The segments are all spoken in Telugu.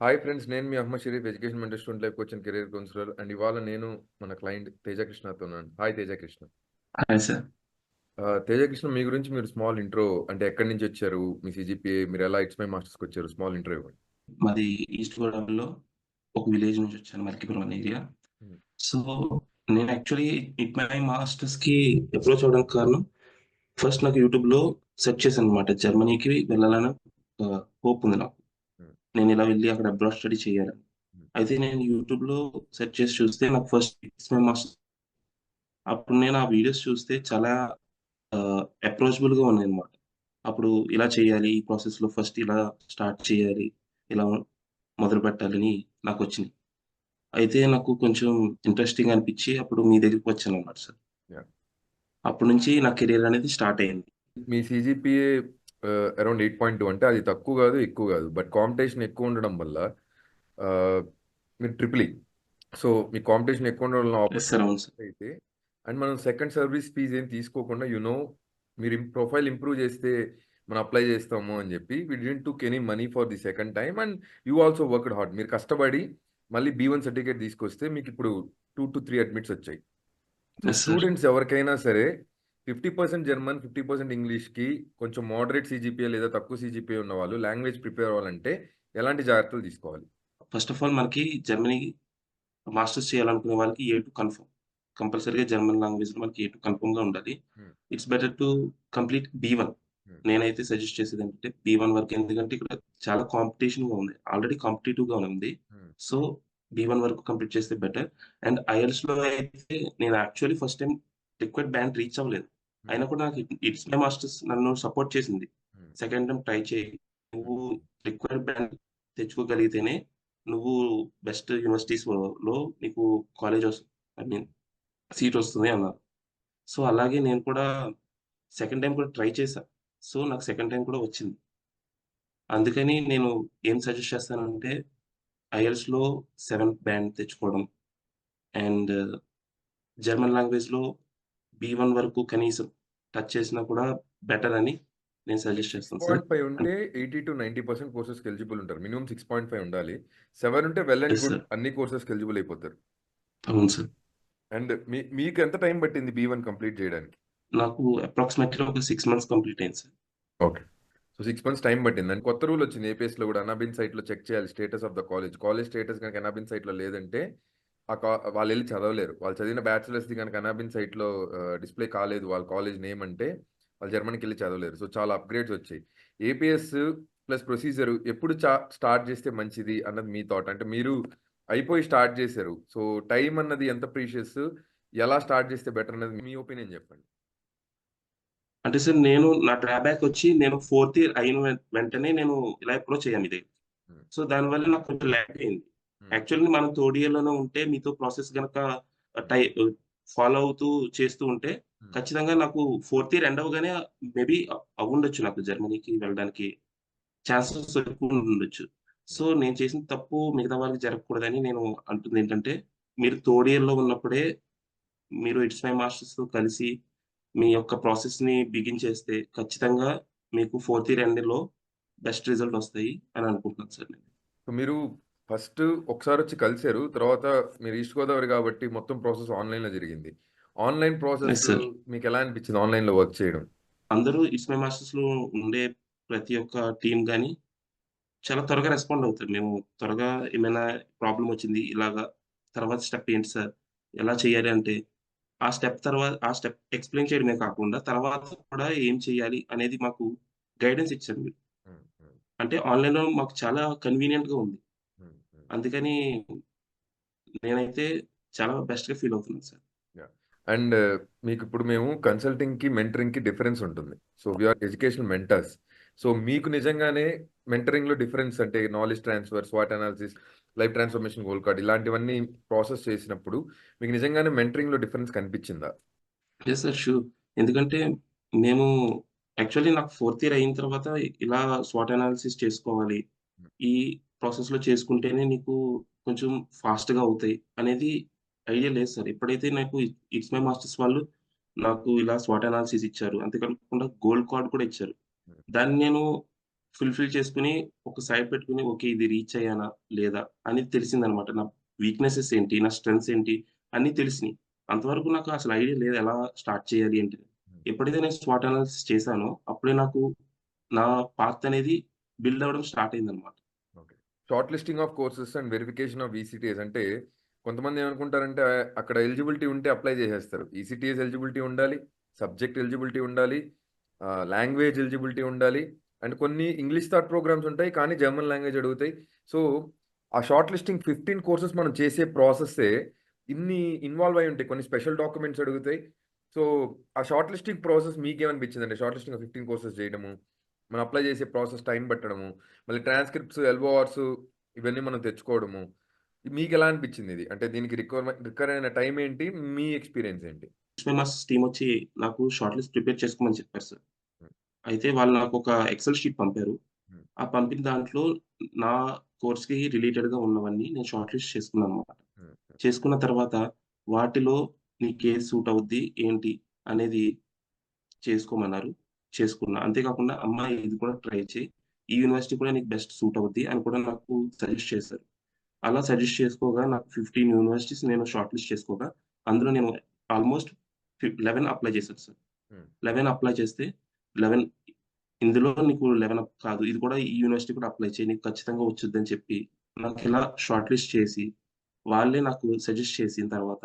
హాయ్ ఫ్రెండ్స్, నేను మీ Ahmed Sharif, education mentor, student life coach and career counsellor. And ఇవాళ నేను మన క్లయింట్ తేజకృష్ణతో ఉన్నాను. Hi Tejakrishna. Hi sir. Tejakrishna, మీ గురించి మీరు స్మాల్ ఇంట్రో, అంటే ఎక్కడి నుంచి వచ్చారు, మీ సిజిపిఏ, మీరు ఎలా ఎక్స్మై మాస్టర్స్కి వచ్చారు, స్మాల్ ఇంట్రో ఇవ్వండి. మాది ఈస్ట్ గోదావరిలో ఒక విలేజ్ నుంచి వచ్చాను, మల్కీపురం అనే ఏరియా. సో నేను యాక్చువల్లీ మై మాస్టర్స్కి అప్రోచ్ అవ్వడానికి కారణం, ఫస్ట్ నాకు యూట్యూబ్లో సెర్చ్ చేశాను అనమాట. జర్మనీకి వెళ్ళాలని హోప్ ఉంది నాకు. నేను ఇలా వెళ్ళి అక్కడ అబ్రాడ్ స్టడీ చేయాలని. అయితే నేను యూట్యూబ్లో సెర్చ్ చేసి చూస్తే నాకు ఫస్ట్ మై మాస్టర్స్, అప్పుడు నేను ఆ వీడియోస్ చూస్తే చాలా అప్రోచబుల్గా ఉన్నాయి అనమాట. అప్పుడు ఇలా చేయాలి, ఈ ప్రాసెస్లో ఫస్ట్ ఇలా స్టార్ట్ చేయాలి, ఇలా మొదలు పెట్టాలని నాకు వచ్చింది. అయితే నాకు కొంచెం ఇంట్రెస్టింగ్ అనిపించి అప్పుడు మీ దగ్గరికి వచ్చాను అన్నమాట సార్. Yeah. అప్పటి నుంచి నా కెరీర్ అనేది స్టార్ట్ అయింది. మీ సిజిపిఏ అరౌండ్ 8.2, అంటే అది తక్కువ కాదు ఎక్కువ కాదు, బట్ కాంపిటీషన్ ఎక్కువ ఉండడం వల్ల మీరు ట్రిపుల్. సో మీ కాంపిటీషన్ ఎక్కువ ఉండడం వల్ల ఎస్ సార్, అవును సార్. ఆపర్చునిటీ అయితే, అండ్ మనం సెకండ్ సర్వీస్ ఫీజ్ ఏం తీసుకోకుండా మీరు ప్రొఫైల్ ఇంప్రూవ్ చేస్తే మనం అప్లై చేస్తాము అని చెప్పి we didn't took any money for the second time. And you also worked hard. మీరు కష్టపడి మళ్ళీ B1 సర్టిఫికేట్ తీసుకొస్తే మీకు ఇప్పుడు 2 to 3 అడ్మిట్స్ వచ్చాయి. So yes sir. స్టూడెంట్స్ ఎవరికైనా సరే 50% జర్మన్, 50% ఇంగ్లీష్కి కొంచెం మోడరేట్ సిజిపిఏ లేదా తక్కువ సిజిపిఏ ఉన్న వాళ్ళు లాంగ్వేజ్ ప్రిపేర్ అవ్వాలంటే ఎలాంటి జాగ్రత్తలు తీసుకోవాలి? ఫస్ట్ ఆఫ్ ఆల్ మనకి జర్మనీ మాస్టర్స్ చేయాలనుకునే వాళ్ళకి A2 కన్ఫర్మ్. కంపల్సరీగా జర్మన్ లాంగ్వేజ్లో మనకి A2 కన్ఫర్మ్గా ఉండాలి. Hmm. It's better to complete B1. Hmm. నేనైతే సజెస్ట్ చేసేది ఏంటంటే B1 వరకు, ఎందుకంటే ఇక్కడ చాలా కాంపిటీషన్గా ఉంది, ఆల్రెడీ కాంపిటేటివ్గా ఉంది. Hmm. సో B1 వరకు కంప్లీట్ చేస్తే బెటర్. అండ్ ఐఎల్స్లో అయితే నేను actually first time required band reach అవ్వలేదు. అయినా కూడా నాకు ఇట్స్ మై మాస్టర్స్ నన్ను సపోర్ట్ చేసింది. Hmm. సెకండ్ టైం ట్రై చేయి, నువ్వు రిక్వైర్డ్ బ్యాండ్ తెచ్చుకోగలిగితేనే నువ్వు బెస్ట్ యూనివర్సిటీస్లో నీకు కాలేజ్ వస్తుంది, ఐ మీన్ సీట్ వస్తుంది అన్నారు. సో అలాగే నేను కూడా సెకండ్ టైం కూడా ట్రై చేశా. సో నాకు సెకండ్ టైం కూడా వచ్చింది. అందుకని నేను ఏం సజెస్ట్ చేస్తానంటే ఐఎల్స్లో 7th బ్యాండ్ తెచ్చుకోవడం, అండ్ జర్మన్ లాంగ్వేజ్లో B1 వరకు కనీసం టచ్ చేసినా కూడా బెటర్ అని నేను సజెస్ట్ చేస్తాను సార్. 6.5 ఉంటే 80 to 90% కోర్సెస్కి ఎలిజిబుల్ ఉంటారు. మినిమం 6.5 ఉండాలి. 7 ఉంటే well and yes good, sir, అన్ని కోర్సెస్కి ఎలిజిబుల్ అయిపోతారు. అవును సార్. అండ్ మీకు ఎంత టైం పట్టింది B1 కంప్లీట్ చేయడానికి? నాకు అప్రాక్సిమేట్లీ ఒక 6 months కంప్లీట్ అయింది sir. Okay. So 6 months time పట్టింది. అండ్ కొత్త రూల్ వచ్చింది ఏపీఎస్లో కూడా, అనాబిన్ సైట్లో చెక్ చేయాలి status of the college. College status కనుక అనాబిన్ సైట్లో లేదంటే వాళ్ళు వెళ్ళి చదవలేరు. వాళ్ళు చదివిన బ్యాచిలర్స్ది కనుక అనాబిన్ సైట్లో డిస్ప్లే కాలేదు వాళ్ళ కాలేజ్ నేమ్ అంటే, వాళ్ళు జర్మనీకి వెళ్ళి చదవలేరు. సో చాలా అప్గ్రేడ్స్ వచ్చాయి. ఏపీఎస్ ప్లస్ ప్రొసీజర్ ఎప్పుడు స్టార్ట్ చేస్తే మంచిది అన్నది మీ థాట్. అంటే మీరు అయిపోయి స్టార్ట్ చేశారు, సో టైం అన్నది ఎంత ప్రీషియస్, ఎలా స్టార్ట్ చేస్తే బెటర్ అన్నది మీ ఒపీనియన్ చెప్పండి. అంటే సార్, నేను నా డ్రాబ్యాక్ వచ్చి నేను 4th ఇయర్ అయిన వెంటనే నేను ఇలా అప్రోచ్ అయ్యాను ఇది. Hmm. సో దానివల్ల నాకు కొంచెం ల్యాగ్ అయింది. Hmm. యాక్చువల్లీ మనం థర్డ్ ఇయర్‌లోనే ఉంటే మీతో ప్రాసెస్ గనక టై ఫాలో అవుతూ చేస్తూ ఉంటే Hmm. ఖచ్చితంగా నాకు 4th ఇయర్ ఎండ్ అవ్వగానే మేబీ అవ్వుండొచ్చు, నాకు జర్మనీకి వెళ్ళడానికి ఛాన్సెస్ ఎక్కువ ఉండొచ్చు. సో నేను చేసిన తప్పు మిగతా వాళ్ళకి జరగకూడదని నేను అంటుందేంటంటే, మీరు థర్డ్ ఇయర్‌లో ఉన్నప్పుడే మీరు ఇట్స్ మై మాస్టర్స్‌తో కలిసి మీ యొక్క ప్రాసెస్‌ని బిగిన్ చేస్తే ఖచ్చితంగా మీకు 4th ఇయర్ ఎండ్‌లో బెస్ట్ రిజల్ట్ వస్తాయి అని అనుకుంటున్నాను సార్ నేను. సో మీరు ఫస్ట్ ఒకసారి వచ్చి కలిసారు, తర్వాత మీరు ఈస్ట్ గోదావరి కాబట్టి మొత్తం ప్రాసెస్ ఆన్లైన్లో జరిగింది. Online process yes sir. మీకు ఎలా అనిపించింది ఆన్లైన్లో వర్క్ చేయడం? అందరూ ఇట్స్ మై మాస్టర్స్‌లో ఉండే ప్రతి ఒక్క టీమ్ గాని చాలా త్వరగా రెస్పాండ్ అవుతారు. మేము త్వరగా ఏమైనా ప్రాబ్లమ్ వచ్చింది ఇలాగా, తర్వాత స్టెప్ ఏంటి సార్? ఎలా చేయాలి అంటే, ఆ స్టెప్ ఎక్స్‌ప్లెయిన్ చేయడమే కాకుండా తర్వాత కూడా ఏం చేయాలి అనేది మాకు గైడెన్స్ ఇచ్చారు మీరు. ఉమ్, ఉమ్, అంటే ఆన్‌లైన్‌లో మాకు చాలా కన్వీనియంట్‌గా ఉంది. ఉమ్, ఉమ్. అందుకని నేనైతే చాలా బెస్ట్‌గా ఫీల్ అవుతున్నాను సార్. అండ్ మీకు ఇప్పుడు మేము కన్సల్టింగ్కి మెంటరింగ్కి డిఫరెన్స్ ఉంటుంది. So we are educational mentors. So మీకు నిజంగానే మెంటరింగ్లో డిఫరెన్స్, అంటే నాలెడ్జ్ ట్రాన్స్ఫర్, స్వాట్ analysis, life transformation, goal card, ఇలాంటివన్నీ ప్రాసెస్ చేసినప్పుడు మీకు నిజంగానే మెంటరింగ్లో డిఫరెన్స్ కనిపించిందా? Yes sir, sure. ఎందుకంటే మేము యాక్చువల్లీ నాకు 4th ఇయర్ అయిన తర్వాత ఇలా స్వాట్ అనాలిసిస్ చేసుకోవాలి, ఈ ప్రాసెస్‌లో చేసుకుంటేనే నీకు కొంచెం ఫాస్ట్‌గా అవుతాయి అనేది ఐడియా లేదు సార్. ఎప్పుడైతే నాకు ఇట్స్ మై మాస్టర్స్ వాళ్ళు నాకు ఇలా స్వాట్ అనాలిసిస్ ఇచ్చారు, అంతే కాకుండా గోల్డ్ కార్డ్ కూడా ఇచ్చారు. దాన్ని నేను ఫుల్‌ఫిల్ చేసుకొని ఒక సైడ్ పెట్టుకొని ఓకే. ఇది రీచ్ అయ్యానా? లేదా? అనేది తెలిసిందనమాట. నా వీక్‌నెసెస్ ఏంటి? నా స్ట్రెంగ్త్స్ ఏంటి? అన్నీ తెలిసినియి. అంతవరకు నాకు అసలు ఐడియా లేదు ఎలా స్టార్ట్ చేయాలి ఏంటిది. హ్మ్. ఎప్పుడైతే నేను స్వాట్ అనాలిసిస్ చేశానో అప్పుడే నాకు నా పాత్ అనేది బిల్డ్ అవ్వడం స్టార్ట్ అయిందనమాట. Okay. Short listing of courses and verification of ECTS అంటే కొంతమంది ఏమనుకుంటారంటే అక్కడ ఎలిజిబిలిటీ ఉంటే అప్లై చేసేస్తారు. ఈసీటీఎస్ ఎలిజిబిలిటీ ఉండాలి, సబ్జెక్ట్ ఎలిజిబిలిటీ ఉండాలి, లాంగ్వేజ్ ఎలిజిబిలిటీ ఉండాలి అండ్ కొన్ని ఇంగ్లీష్ థాట్ ప్రోగ్రామ్స్ ఉంటాయి కానీ జర్మన్ లాంగ్వేజ్ అడుగుతాయి. సో ఆ షార్ట్ లిస్టింగ్ 15 కోర్సెస్ మనం చేసే ప్రాసెస్సే ఇన్ని ఇన్వాల్వ్ అయి ఉంటాయి. కొన్ని స్పెషల్ డాక్యుమెంట్స్ అడుగుతాయి. సో ఆ షార్ట్ లిస్టింగ్ ప్రాసెస్ మీకేమనిపించింది అంటే షార్ట్ లిస్టింగ్ 15 కోర్సెస్ చేయడము, మనం అప్లై చేసే ప్రాసెస్ టైం పట్టడము, మళ్ళీ ట్రాన్స్క్రిప్ట్స్, ఎల్ఓఆర్స్ ఇవన్నీ మనం తెచ్చుకోవడము. మీకెలా అనిపించింది ఇది? అంటే దీనికి రిక్వైర్ అయిన టైం ఏంటి? మీ ఎక్స్‌పీరియన్స్ ఏంటి? ఫేమస్ టీమొచ్చి నాకు షార్ట్ లిస్ట్ ప్రిపేర్ చేసుకోమని చెప్పారు సార్. హ్మ్. అయితే వాళ్ళు నాకొక ఎక్సెల్ షీట్ పంపారు. హ్మ్. ఆ పంపిన దాంట్లో నా కోర్స్‌కి రిలేటెడ్‌గా ఉన్నవన్నీ నేను షార్ట్ లిస్ట్ చేసుకున్నాననమాట. హ్మ్. చేసుకున్న తర్వాత వాటిలో నీకేది సూట్ అవుద్ది, ఏంటి అనేది చేసుకోమన్నారు. చేసుకున్నా. అంతే కాకుండా అమ్మా ఇది కూడా ట్రై చెయి. ఈ యూనివర్సిటీ కూడా నీకు బెస్ట్ సూట్ అవుద్ది అని కూడా నాకు సజెస్ట్ చేశారు. అలా సజెస్ట్ చేసుకోగా నాకు 15 యూనివర్సిటీస్ నేను షార్ట్ లిస్ట్ చేసుకోగా, అందులో నేను ఆల్‌మోస్ట్ 11 అప్లై చేశాను సార్. హ్మ్. 11 అప్లై చేస్తే 11 ఇందులో నీకు 11 కాదు. ఇది కూడా ఈ యూనివర్సిటీ కూడా అప్లై చెయి. నీకు ఖచ్చితంగా వచ్చుద్దని చెప్పి నాకిలా షార్ట్ లిస్ట్ చేసి, వాళ్ళే నాకు సజెస్ట్ చేసిన తర్వాత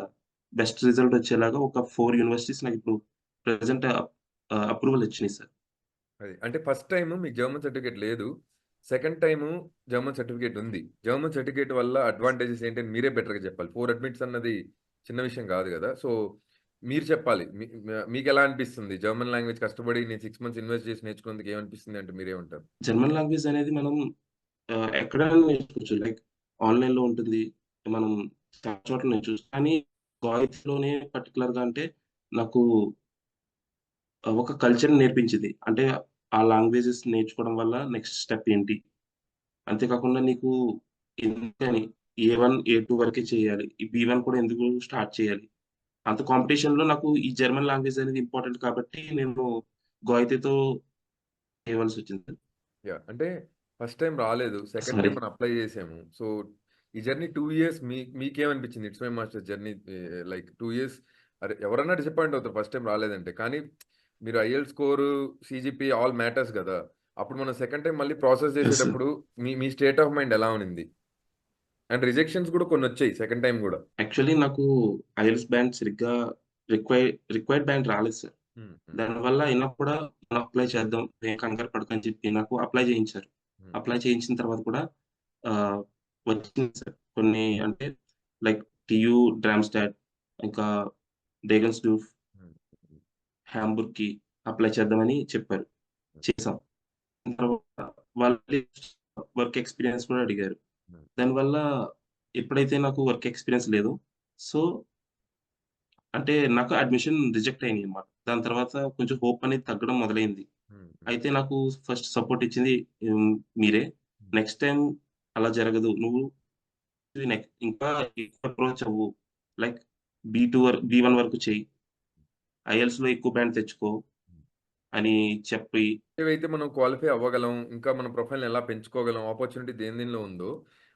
బెస్ట్ రిజల్ట్ వచ్చేలాగా ఒక 4 యూనివర్సిటీస్ నాకిప్పుడు ప్రెజెంట్ అప్రూవల్ వచ్చినియి సార్. అది. అంటే ఫస్ట్ టైము మీకు జర్మన్ సర్టిఫికేట్ లేదు. సెకండ్ టైము జర్మన్ సర్టిఫికేట్ ఉంది. జర్మన్ సర్టిఫికేట్ వల్ల అడ్వాంటేజెస్ ఏంటని మీరే బెటర్‌గా చెప్పాలి. 4 అడ్మిట్స్ అన్నది చిన్న విషయం కాదు గదా! సో, మీరు చెప్పాలి. మీకెలా అనిపిస్తుంది? జర్మన్ లాంగ్వేజ్ కష్టపడి నేను 6 మంత్స్ ఇన్వెస్ట్ చేసి నేర్చుకున్నందుకు ఏమనిపిస్తుంది అంటే మీరేమంటారు? జర్మన్ లాంగ్వేజ్ అనేది మనం ఎక్కడైనా నేర్చుకోవచ్చు. లైక్ ఆన్‌లైన్‌లో ఉంటుంది. మనం చాలా చోట్ల నేర్చుకోవచ్చు. కానీ గాయత్రిలోనే పర్టిక్యులర్‌గా అంటే నాకు ఒక కల్చర్‌ని నేర్పించింది. అంటే ఆ లాంగ్వేజెస్ నేర్చుకోవడం వల్ల నెక్స్ట్ స్టెప్ ఏంటి? అంతే కాకుండా నీకు ఎందుకని ఏ1, ఏ2 వరకే చేయాలి. ఈ బీ1 కూడా ఎందుకు స్టార్ట్ చేయాలి? అంత కాంపిటీషన్‌లో నాకు ఈ జర్మన్ లాంగ్వేజ్ అనేది ఇంపార్టెంట్ కాబట్టి నేను గోయితేతో చేయవలసొచ్చింది. యాహ్! అంటే ఫస్ట్ టైమ్ రాలేదు. సెకండ్ సారీ. టైమ్ మనం అప్లై చేసాము. సో, ఈ జర్నీ 2 ఇయర్స్ మీకేమనిపించింది? It's my masters journey like 2 years అరే! ఎవరన్నా డిసప్పాయింట్ అవుతారు ఫస్ట్ టైమ్ రాలేదంటే. కానీ మీరు ఐఎల్ స్కోరు, సీజీపీఏ ఆల్ మ్యాటర్స్ గదా! అప్పుడు మనం సెకండ్ టైమ్ మళ్ళీ ప్రాసెస్ యెస్ సార్. చేసేటప్పుడు మీ మీ స్టేట్ ఆఫ్ మైండ్ ఎలా ఉన్నింది? అండ్ రిజెక్షన్స్ గూడా కొన్నొచ్చాయి సెకండ్ టైమ్ గూడా. యాక్చువల్లీ నాకు ఐఎల్టీఎస్ బ్యాండ్ సరిగ్గా రిక్వైర్డ్ బ్యాండ్ రాలేదు సార్. హ్మ్. హ్మ్. దానివల్ల అయినా కూడా మనం అప్లై చేద్దాం. ఏం కంగారు పడకని చెప్పి నాకు అప్లై చేయించారు. హ్మ్. అప్లై చేయించిన తర్వాత కూడా ఆహ్, వచ్చింది సార్. కొన్ని అంటే లైక్ టీయూ డ్రామ్‌స్టాడ్ ఇంకా డేగన్స్‌డూఫ్, హ్మ్. హ్మ్. హాంబుర్గ్‌కి అప్లై చేద్దామని చెప్పారు. హ్మ్. చేసాం. తర్వాత వాళ్ళు వర్క్ ఎక్స్‌పీరియన్స్ కూడా అడిగారు. హ్మ్. దానివల్ల ఎప్పుడైతే నాకు వర్క్ ఎక్స్‌పీరియన్స్ లేదో, సో, అంటే నాకు అడ్మిషన్ రిజెక్ట్ అయినాయన్నమాట. దాని తర్వాత కొంచెం హోప్ అనేది తగ్గడం మొదలైంది. హ్మ్. హ్మ్. అయితే నాకు ఫస్ట్ సపోర్ట్ ఇచ్చింది మీరే. హ్మ్. నెక్స్ట్ టైమ్ అలా జరగదు. నువ్వు ఇంకా ఎక్కువ అప్రోచ్ అవ్వు. లైక్ బీ1 వరకు చెయ్యి. ఐఎల్టీఎస్‌లో ఎక్కువ బ్యాండ్ తెచ్చుకో హ్మ్. అని చెప్పి ఏవైతే మనం క్వాలిఫై అవ్వగలం, ఇంకా మన ప్రొఫైల్‌ని ఎలా పెంచుకోగలం, ఆపర్చునిటీ దేని దేనిలో ఉందో,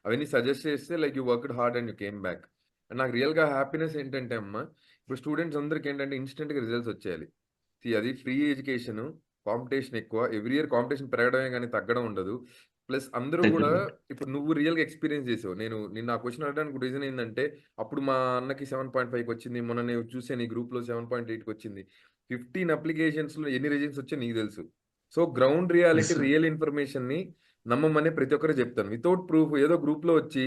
అవన్నీ సజెస్ట్ చేస్తే like you worked hard and you came back. And నాకు రియల్‌గా హ్యాపీనెస్ ఏంటంటే అమ్మ, ఇప్పుడు స్టూడెంట్స్ అందరికి ఏంటంటే ఇన్‌స్టంట్‌గా రిజల్ట్స్ వచ్చేయాలి. అది ఫ్రీ ఎడ్యుకేషను, కాంపిటీషన్ ఎక్కువ. ఎవ్రీ ఇయర్ కాంపిటీషన్ పెరగడమే గానీ తగ్గడం ఉండదు. ప్లస్ అందరూ గూడా తగ్గిపోయింది. ఇప్పుడు నువ్వు రియల్‌గా ఎక్స్‌పీరియన్స్ చేసావు. నిన్ను ఆ క్వెషన్ అడగడానికి రీజన్ ఏందంటే, అప్పుడు మా అన్నకి 7.5 వచ్చింది. మొన్న నేను చూసాను ఈ గ్రూప్‌లో 7.8 వచ్చింది. 15 అప్లికేషన్స్‌లో ఎన్ని రిజెక్ట్స్ వచ్చాయో నీకు తెలుసు. So, ground yes reality, sir. Real ఇన్ఫర్మేషన్‌ని నమ్మమని ప్రతి ఒక్కరికి చెప్తాను. వితౌట్ ప్రూఫ్ ఏదో గ్రూప్‌లో వచ్చి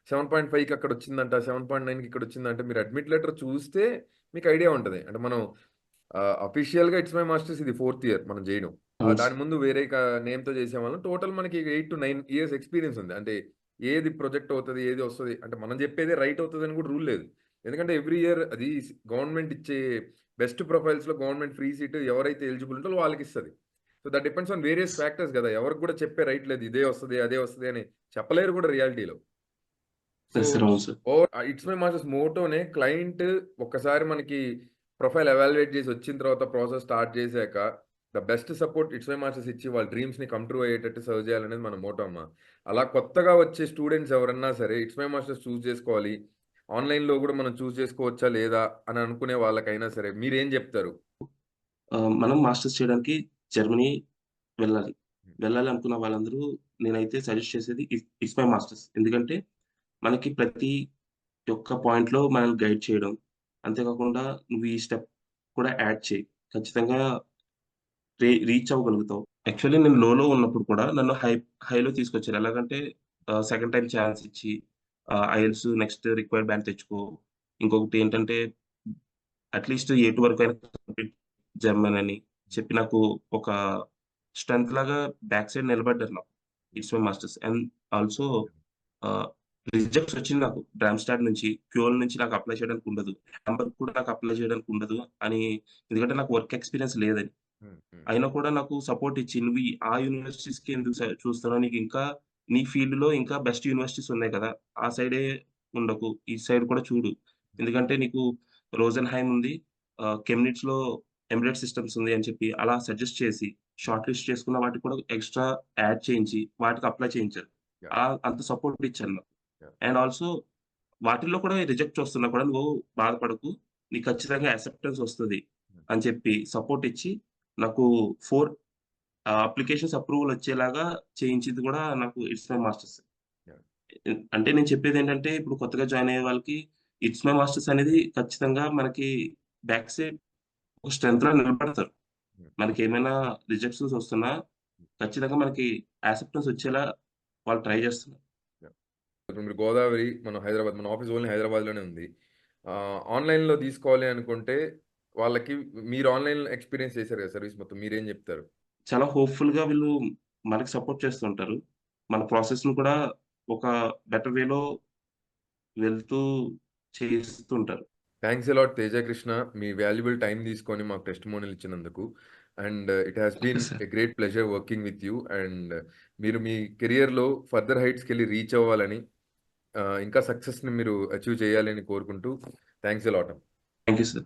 7.5కి అక్కడొచ్చిందంట, 7.9కి ఇక్కడొచ్చిందంటే మీరు అడ్మిట్ లెటర్ చూస్తే మీకు ఐడియా ఉంటది. అంటే మనం అఫీషియల్‌గా ఇట్స్ మై మాస్టర్స్ ఇది 4థ్ ఇయర్ మనం జేయడం. అవును దాని సార్. ముందు వేరే నేమ్‌తో చేసేవాళ్ళం. టోటల్ మనకి 8-9 ఇయర్స్ ఎక్స్‌పీరియన్స్ ఉంది. అంటే ఏది ప్రొజెక్ట్ అవుతది, ఏది వస్తది అంటే మనం చెప్పేదే రైట్ అవుతదని కూడా రూల్ లేదు. ఎందుకంటే ఎవ్రీ ఇయర్ అది గవర్నమెంట్ ఇచ్చే బెస్ట్ ప్రొఫైల్స్‌లో గవర్నమెంట్ ఫ్రీ సీట్ ఎవరైతే ఎలిజిబుల్ ఉంటారో వాళ్ళకిస్తది. So, that depends on various factors గదా! ఎవరికి కూడా చెప్పే రైట్ లేదు. ఇదే వస్తది, అదే వస్తది అని చెప్పలేరు కూడా రియాలిటీలో. So, yes sir. అవును సార్. ఇట్స్ మై మాస్టర్స్ మోటోనే క్లయింట్ ఒక్కసారి మనకి ప్రొఫైల్ ఎవాల్యుయేట్ చేసి వచ్చిన తర్వాత ప్రాసెస్ స్టార్ట్ చేశాక, the best support it's my masters ఇచ్చి వాళ్ళ డ్రీమ్స్ని కమ్ ట్రూ అయ్యేటట్టు సర్వ్ చేయాలనేది మన మోటో అమ్మ. అలా కొత్తగా వచ్చే స్టూడెంట్స్ ఎవరన్నా సరే ఇట్స్ మై మాస్టర్స్ చూస్ చేసుకోవాలి, ఆన్లైన్లో కూడా మనం చూస్ చేసుకోవచ్చా లేదా అని అనుకునే వాళ్ళకైనా సరే మీరేం చెప్తారు? మనం మాస్టర్స్ చేయడానికి జర్మనీ వెళ్ళాలి. వెళ్ళాలి అనుకున్న వాళ్ళందరూ నేనైతే సజెస్ట్ చేసేది ఇట్స్ మై మాస్టర్స్. ఎందుకంటే మనకి ప్రతి ఒక్క పాయింట్‌లో మనల్ని గైడ్ చేయడం. అంతే కాకుండా నువ్వు ఈ స్టెప్ కూడా యాడ్ చెయి. ఖచ్చితంగా రీచ్ అవ్వగలుగుతావు. యాక్చువల్లీ నేను లోలో ఉన్నప్పుడు కూడా నన్ను హైలో తీసుకొచ్చారు. ఎలాగంటే సెకండ్ టైమ్ ఛాన్స్ ఇచ్చి ఐఎల్టీఎస్ నెక్స్ట్ రిక్వైర్డ్ బ్యాండ్ తెచ్చుకో. ఇంకొకటి ఏంటంటే అట్‌లీస్ట్ ఏ2 వరకైనా కంప్లీట్ జర్మన్ అని చెప్పి నాకు ఒక స్ట్రెంత్ లాగా బ్యాక్ సైడ్ నిలబడ్డారు నాకు. It's my masters. And also ఆహ్, రిజెక్ట్స్ వచ్చింది నాకు. డార్మ్‌స్టాడ్ నుంచి, క్యోల్ నుంచి నాకు అప్లై చేయడానికి ఉండదు. హాంబర్గ్ కూడా నాకు అప్లై చేయడానికి ఉండదు అని, ఎందుకంటే నాకు వర్క్ ఎక్స్‌పీరియన్స్ లేదని. హ్మ్. హ్మ్. అయినా కూడా నాకు సపోర్ట్ ఇచ్చి నువ్వు ఆ యూనివర్సిటీస్‌కి ఎందుకు చూస్తున్నావు? నీకు ఇంకా నీ ఫీల్డ్‌లో ఇంకా బెస్ట్ యూనివర్సిటీస్ ఉన్నాయి కదా! ఆ సైడే ఉండకు. ఈ సైడ్ కూడా చూడు. ఎందుకంటే నీకు రోజెన్‌హైమ్ ఉంది. కెమ్నిట్స్‌లో ఎంబెడెడ్ సిస్టమ్స్ ఉంది అని చెప్పి అలా సజెస్ట్ చేసి షార్ట్ లిస్ట్ చేసుకున్న వాటికి కూడా ఎక్స్‌ట్రా యాడ్ చేయించి వాటికి అప్లై చేయించారు. యాహ్! అంత సపోర్ట్ ఇచ్చారు నాకు. యాహ్! అండ్ ఆల్సో వాటిల్లో కూడా రిజెక్ట్స్ వస్తున్నా కూడా నువ్వు బాధపడకు. నీకు ఖచ్చితంగా యాక్సెప్టెన్స్ వస్తది హ్మ్. అని చెప్పి సపోర్ట్ ఇచ్చి నాకు 4 అప్లికేషన్స్ అప్రూవల్ వచ్చేలాగా చేయించింది కూడా నాకు ఇట్స్ మై మాస్టర్స్. యాహ్! అంటే నేను చెప్పేదేంటంటే ఇప్పుడు కొత్తగా జాయిన్ అయ్యే వాళ్ళకి ఇట్స్ మై మాస్టర్స్ అనేది ఖచ్చితంగా మనకి బ్యాక్ సైడ్ ఒక స్ట్రెంగ్త్‌లా నిలబడతారు. హ్మ్. మనకేమైనా రిజెక్షన్స్ వస్తున్నా ఖచ్చితంగా మనకి యాక్సెప్టెన్స్ వచ్చేలా వాళ్ళు ట్రై చేస్తున్నారు. యాహ్! ఇప్పుడు మీరు గోదావరి మన హైదరాబాద్, మన ఆఫీస్ ఓన్లీ హైదరాబాద్‌లోనే ఉంది. ఆన్‌లైన్‌లో తీసుకోవాలి అనుకుంటే వాళ్ళకి మీరు ఆన్‌లైన్ ఎక్స్‌పీరియన్స్ చేశారు కదా! సర్వీస్ మొత్తం మీరేం చెప్తారు? చాలా హోప్‌ఫుల్‌గా వీళ్ళు మనకి సపోర్ట్ చేస్తుంటారు. మన ప్రాసెస్‌ని కూడా ఒక బెటర్ వేలో వెళ్తూ చేస్తుంటారు. Thanks a lot Tejakrishna. మీ వాల్యుబుల్ టైమ్ తీసుకొని మాకు టెస్టిమోనియల్ ఇచ్చినందుకు. And it has okay been sir. A great pleasure working with you. And మీరు మీ కెరియర్‌లో ఫర్దర్ హైట్స్‌కెళ్ళి రీచ్ అవ్వాలని, ఇంకా సక్సెస్‌ని మీరు అచీవ్ చేయాలని కోరుకుంటూ thanks a lot. Thank you sir.